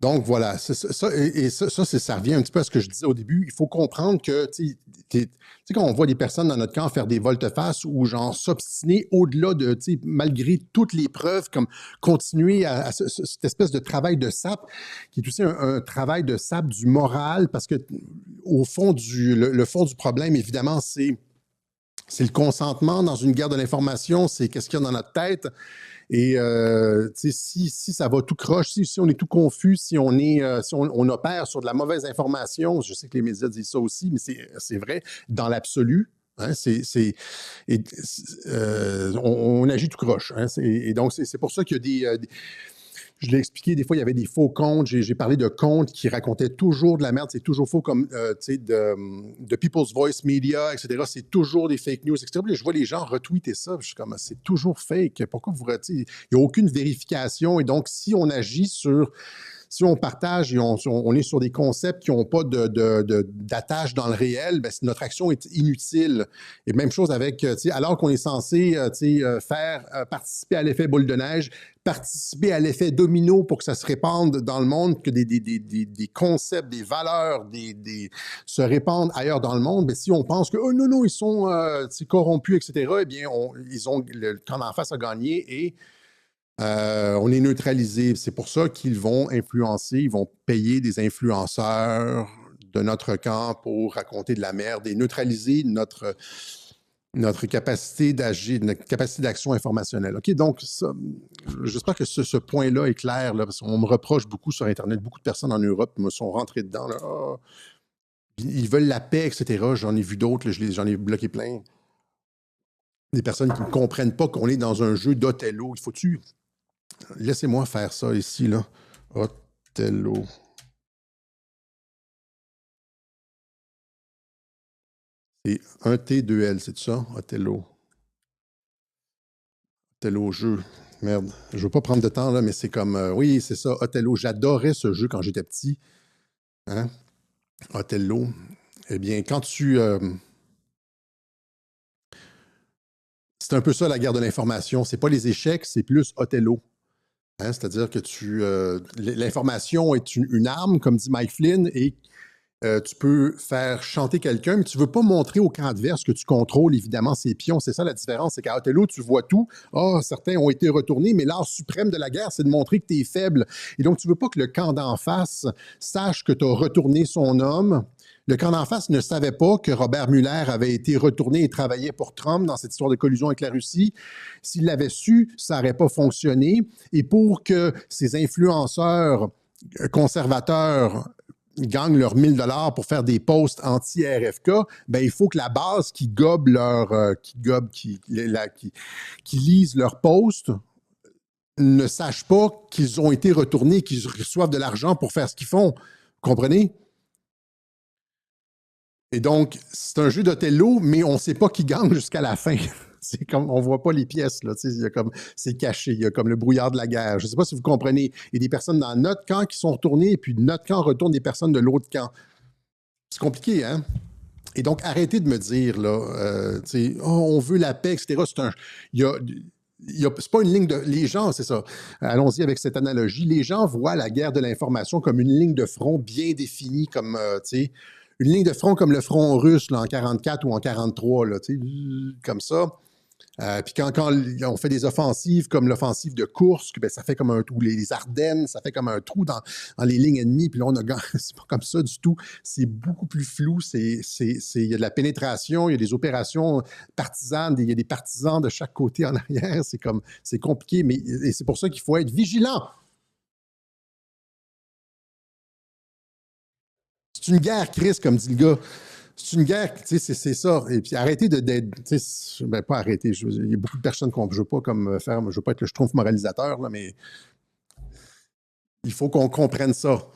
Donc voilà, ça revient un petit peu à ce que je disais au début. Il faut comprendre que, tu sais, quand on voit des personnes dans notre camp faire des volte-face ou genre s'obstiner au-delà de, tu sais, malgré toutes les preuves, comme continuer à cette espèce de travail de sape, qui est aussi un travail de sape du moral, parce que au fond le fond du problème, évidemment, c'est le consentement dans une guerre de l'information, c'est qu'est-ce qu'il y a dans notre tête. Et si ça va tout croche, si on est tout confus, si on opère sur de la mauvaise information, je sais que les médias disent ça aussi, mais c'est vrai, dans l'absolu, hein, on agit tout croche. Hein, et donc, c'est pour ça qu'il y a je l'ai expliqué, des fois, il y avait des faux comptes. J'ai parlé de comptes qui racontaient toujours de la merde. C'est toujours faux, comme tu sais, de People's Voice Media, etc. C'est toujours des fake news, etc. Puis là, je vois les gens retweeter ça. Je suis comme, c'est toujours fake. Pourquoi vous retirez? Il n'y a aucune vérification. Et donc, si on agit si on partage et on est sur des concepts qui n'ont pas d'attache dans le réel, ben, notre action est inutile. Et même chose avec, alors qu'on est censé faire participer à l'effet boule de neige, participer à l'effet domino pour que ça se répande dans le monde, que des concepts, des valeurs se répandent ailleurs dans le monde, mais si on pense que oh non, non, ils sont corrompus, etc., eh bien, ils ont le camp d'en face a gagné et on est neutralisé. C'est pour ça qu'ils vont influencer, ils vont payer des influenceurs de notre camp pour raconter de la merde et neutraliser notre capacité d'agir, notre capacité d'action informationnelle. OK, donc j'espère que ce point-là est clair, là, parce qu'on me reproche beaucoup sur Internet, beaucoup de personnes en Europe me sont rentrées dedans. Là, ils veulent la paix, etc. J'en ai vu d'autres, là, j'en ai bloqué plein. Des personnes qui ne comprennent pas qu'on est dans un jeu d'Othello. Il faut-tu... Laissez-moi faire ça ici, là. Othello. C'est un T, 2 L, c'est ça? Othello. Othello jeu. Merde. Je ne veux pas prendre de temps, là, mais c'est comme... oui, c'est ça, Othello. J'adorais ce jeu quand j'étais petit. Hein? Othello. Eh bien, quand tu... c'est un peu ça, la guerre de l'information. C'est pas les échecs, c'est plus Othello. Hein? C'est-à-dire que l'information est une arme, comme dit Mike Flynn, et tu peux faire chanter quelqu'un, mais tu ne veux pas montrer au camp adverse que tu contrôles, évidemment, ses pions. C'est ça la différence. C'est qu'à Othello, tu vois tout. Ah, certains ont été retournés, mais l'art suprême de la guerre, c'est de montrer que tu es faible. Et donc, tu ne veux pas que le camp d'en face sache que tu as retourné son homme. Le camp d'en face ne savait pas que Robert Mueller avait été retourné et travaillait pour Trump dans cette histoire de collusion avec la Russie. S'il l'avait su, ça n'aurait pas fonctionné. Et pour que ces influenceurs conservateurs gagnent leurs 1000 $ pour faire des posts anti-RFK, ben il faut que la base qui gobe qui lise leurs posts ne sache pas qu'ils ont été retournés, qu'ils reçoivent de l'argent pour faire ce qu'ils font. Comprenez? Et donc, c'est un jeu d'Othello, mais on ne sait pas qui gagne jusqu'à la fin. C'est comme, on voit pas les pièces, là, il y a comme, c'est caché, il y a comme le brouillard de la guerre. Je ne sais pas si vous comprenez. Il y a des personnes dans notre camp qui sont retournées, et puis notre camp retourne des personnes de l'autre camp. C'est compliqué, hein? Et donc, arrêtez de me dire, là, oh, on veut la paix, etc. C'est pas une ligne de... Les gens, c'est ça. Allons-y avec cette analogie. Les gens voient la guerre de l'information comme une ligne de front bien définie, comme, une ligne de front comme le front russe, là, en 44 ou en 43, là, comme ça. Puis quand on fait des offensives comme l'offensive de Kursk, ben, ça fait comme un trou. Les Ardennes, ça fait comme un trou dans les lignes ennemies. Puis là, c'est pas comme ça du tout. C'est beaucoup plus flou. Il y a de la pénétration, il y a des opérations partisanes, il y a des partisans de chaque côté en arrière. C'est compliqué, mais et c'est pour ça qu'il faut être vigilant. C'est une guerre, Chris, comme dit le gars. C'est une guerre, tu sais, c'est ça. Et puis arrêtez d'être, ben pas arrêter. Il y a beaucoup de personnes qu'on ne veut pas comme faire, je ne veux pas être le schtroumpf moralisateur, là, mais il faut qu'on comprenne ça.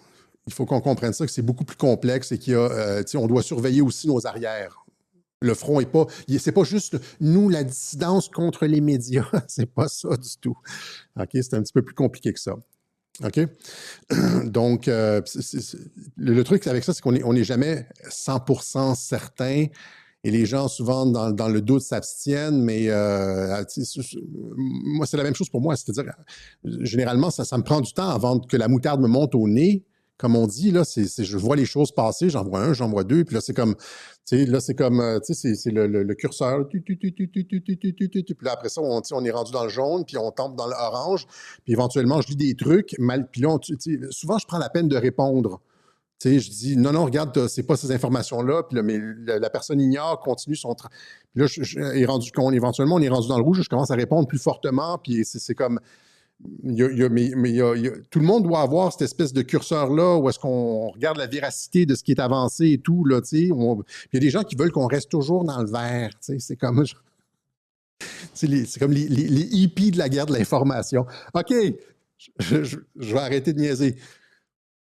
Il faut qu'on comprenne ça, que c'est beaucoup plus complexe et on doit surveiller aussi nos arrières. Le front n'est pas, c'est pas juste nous, la dissidence contre les médias. C'est pas ça du tout. OK, c'est un petit peu plus compliqué que ça. OK? Donc, le truc avec ça, c'est qu'on n'est jamais 100% certain et les gens, souvent, dans le doute, s'abstiennent, mais moi, c'est la même chose pour moi. C'est-à-dire, généralement, ça me prend du temps avant que la moutarde me monte au nez. Comme on dit, là, je vois les choses passer, j'en vois un, j'en vois deux, puis là, c'est comme, là, c'est comme, c'est le curseur, puis là, après ça, on est rendu dans le jaune, puis on tombe dans l'orange, puis éventuellement, je lis des trucs, puis là, souvent, je prends la peine de répondre. Je dis, non, non, regarde, c'est pas ces informations-là, puis là, mais la personne ignore, continue son travail. Puis là, éventuellement, on est rendu dans le rouge, je commence à répondre plus fortement, puis c'est comme, tout le monde doit avoir cette espèce de curseur-là où est-ce qu'on regarde la véracité de ce qui est avancé et tout, là, tu sais. Puis il y a des gens qui veulent qu'on reste toujours dans le vert, tu sais. C'est comme, c'est comme les hippies de la guerre de l'information. OK, je vais arrêter de niaiser.